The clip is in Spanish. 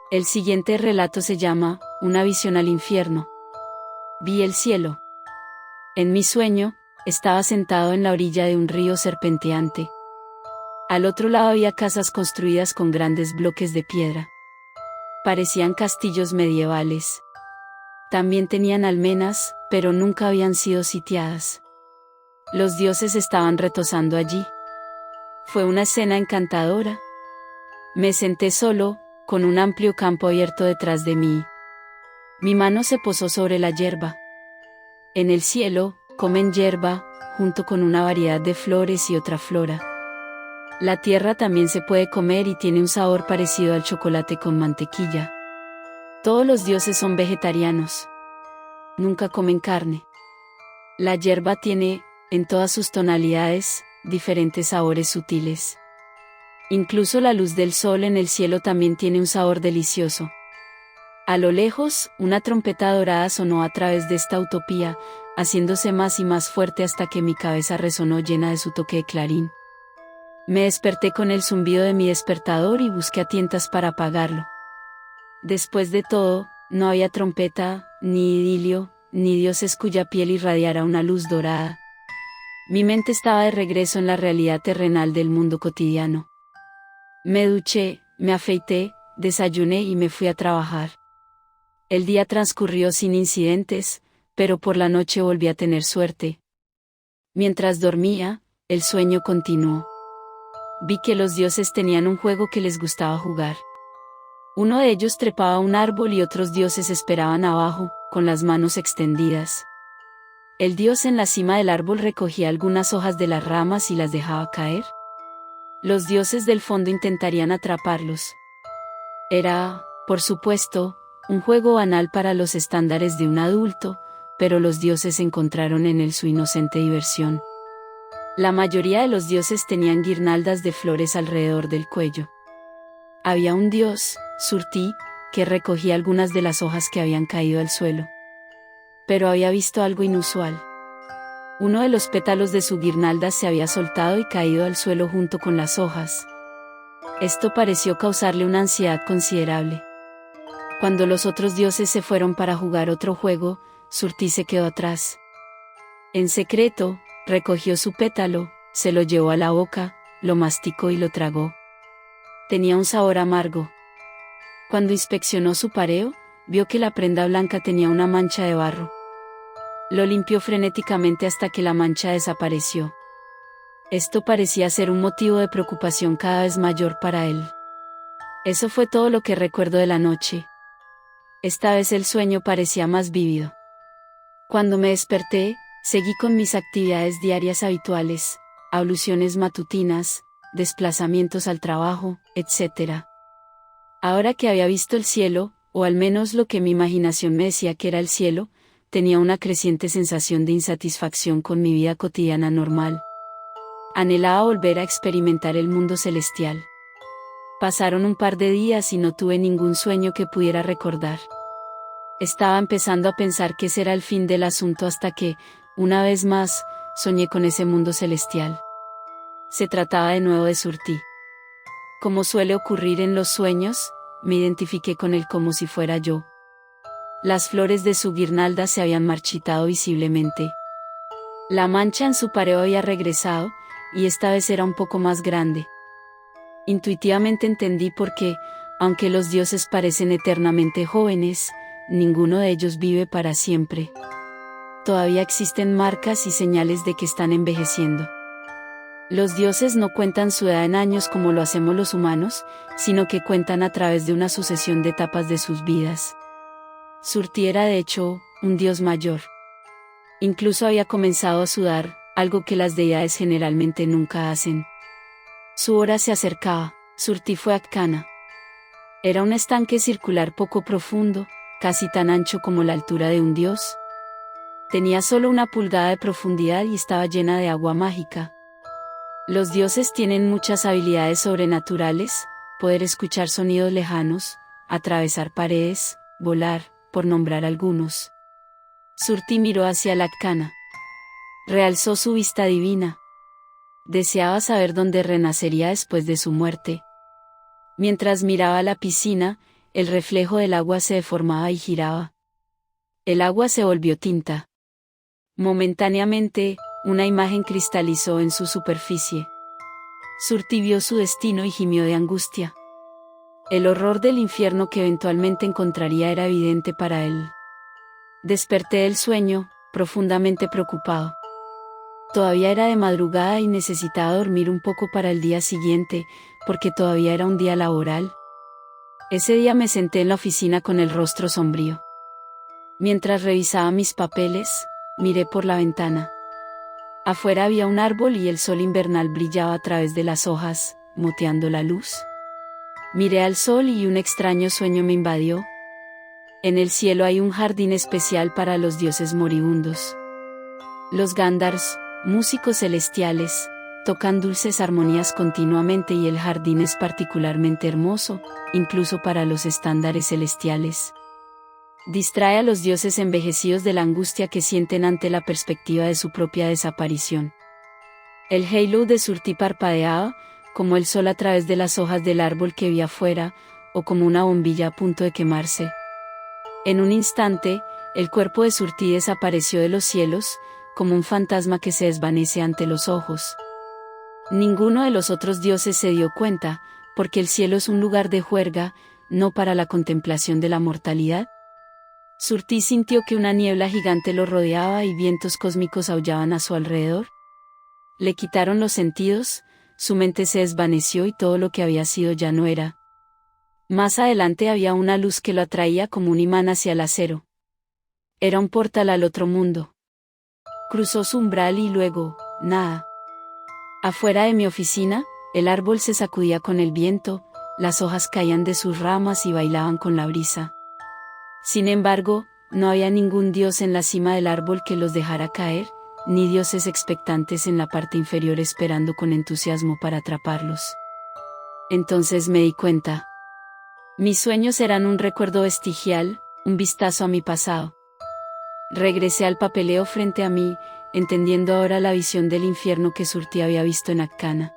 El siguiente relato se llama Una visión al infierno. Vi el cielo. En mi sueño, estaba sentado en la orilla de un río serpenteante. Al otro lado había casas construidas con grandes bloques de piedra. Parecían castillos medievales. También tenían almenas, pero nunca habían sido sitiadas. Los dioses estaban retosando allí. Fue una escena encantadora. Me senté solo, con un amplio campo abierto detrás de mí. Mi mano se posó sobre la hierba. En el cielo, comen hierba, junto con una variedad de flores y otra flora. La tierra también se puede comer y tiene un sabor parecido al chocolate con mantequilla. Todos los dioses son vegetarianos. Nunca comen carne. La hierba tiene, en todas sus tonalidades, diferentes sabores sutiles. Incluso la luz del sol en el cielo también tiene un sabor delicioso. A lo lejos, una trompeta dorada sonó a través de esta utopía, haciéndose más y más fuerte hasta que mi cabeza resonó llena de su toque de clarín. Me desperté con el zumbido de mi despertador y busqué a tientas para apagarlo. Después de todo, no había trompeta, ni idilio, ni dioses cuya piel irradiara una luz dorada. Mi mente estaba de regreso en la realidad terrenal del mundo cotidiano. Me duché, me afeité, desayuné y me fui a trabajar. El día transcurrió sin incidentes, pero por la noche volví a tener suerte. Mientras dormía, el sueño continuó. Vi que los dioses tenían un juego que les gustaba jugar. Uno de ellos trepaba a un árbol y otros dioses esperaban abajo, con las manos extendidas. El dios en la cima del árbol recogía algunas hojas de las ramas y las dejaba caer. Los dioses del fondo intentarían atraparlos. Era, por supuesto, un juego banal para los estándares de un adulto, pero los dioses encontraron en él su inocente diversión. La mayoría de los dioses tenían guirnaldas de flores alrededor del cuello. Había un dios, Surti, que recogía algunas de las hojas que habían caído al suelo. Pero había visto algo inusual. Uno de los pétalos de su guirnalda se había soltado y caído al suelo junto con las hojas. Esto pareció causarle una ansiedad considerable. Cuando los otros dioses se fueron para jugar otro juego, Surti se quedó atrás. En secreto, recogió su pétalo, se lo llevó a la boca, lo masticó y lo tragó. Tenía un sabor amargo. Cuando inspeccionó su pareo, vio que la prenda blanca tenía una mancha de barro. Lo limpió frenéticamente hasta que la mancha desapareció. Esto parecía ser un motivo de preocupación cada vez mayor para él. Eso fue todo lo que recuerdo de la noche. Esta vez el sueño parecía más vívido. Cuando me desperté, seguí con mis actividades diarias habituales, abluciones matutinas, desplazamientos al trabajo, etc. Ahora que había visto el cielo, o al menos lo que mi imaginación me decía que era el cielo, tenía una creciente sensación de insatisfacción con mi vida cotidiana normal. Anhelaba volver a experimentar el mundo celestial. Pasaron un par de días y no tuve ningún sueño que pudiera recordar. Estaba empezando a pensar que ese era el fin del asunto hasta que, una vez más, soñé con ese mundo celestial. Se trataba de nuevo de Surti. Como suele ocurrir en los sueños, me identifiqué con él como si fuera yo. Las flores de su guirnalda se habían marchitado visiblemente. La mancha en su pareo había regresado, y esta vez era un poco más grande. Intuitivamente entendí por qué, aunque los dioses parecen eternamente jóvenes, ninguno de ellos vive para siempre. Todavía existen marcas y señales de que están envejeciendo. Los dioses no cuentan su edad en años como lo hacemos los humanos, sino que cuentan a través de una sucesión de etapas de sus vidas. Surti era de hecho, un dios mayor. Incluso había comenzado a sudar, algo que las deidades generalmente nunca hacen. Su hora se acercaba. Surti fue a Cana. Era un estanque circular poco profundo, casi tan ancho como la altura de un dios. Tenía solo 1 pulgada de profundidad y estaba llena de agua mágica. Los dioses tienen muchas habilidades sobrenaturales, poder escuchar sonidos lejanos, atravesar paredes, volar, por nombrar algunos. Surti miró hacia la Cana. Realzó su vista divina. Deseaba saber dónde renacería después de su muerte. Mientras miraba la piscina, el reflejo del agua se deformaba y giraba. El agua se volvió tinta. Momentáneamente, una imagen cristalizó en su superficie. Surti vio su destino y gimió de angustia. El horror del infierno que eventualmente encontraría era evidente para él. Desperté del sueño, profundamente preocupado. Todavía era de madrugada y necesitaba dormir un poco para el día siguiente, porque todavía era un día laboral. Ese día me senté en la oficina con el rostro sombrío. Mientras revisaba mis papeles, miré por la ventana. Afuera había un árbol y el sol invernal brillaba a través de las hojas, moteando la luz. Miré al sol y un extraño sueño me invadió. En el cielo hay un jardín especial para los dioses moribundos. Los Gandhars, músicos celestiales, tocan dulces armonías continuamente y el jardín es particularmente hermoso, incluso para los estándares celestiales. Distrae a los dioses envejecidos de la angustia que sienten ante la perspectiva de su propia desaparición. El halo de Surti parpadeaba, como el sol a través de las hojas del árbol que vi afuera, o como una bombilla a punto de quemarse. En un instante, el cuerpo de Surti desapareció de los cielos, como un fantasma que se desvanece ante los ojos. Ninguno de los otros dioses se dio cuenta, porque el cielo es un lugar de juerga, no para la contemplación de la mortalidad. Surti sintió que una niebla gigante lo rodeaba y vientos cósmicos aullaban a su alrededor. Le quitaron los sentidos, su mente se desvaneció y todo lo que había sido ya no era. Más adelante había una luz que lo atraía como un imán hacia el acero. Era un portal al otro mundo. Cruzó su umbral y luego, nada. Afuera de mi oficina, el árbol se sacudía con el viento, las hojas caían de sus ramas y bailaban con la brisa. Sin embargo, no había ningún dios en la cima del árbol que los dejara caer, ni dioses expectantes en la parte inferior esperando con entusiasmo para atraparlos. Entonces me di cuenta. Mis sueños eran un recuerdo vestigial, un vistazo a mi pasado. Regresé al papeleo frente a mí, entendiendo ahora la visión del infierno que Surti había visto en Akkana.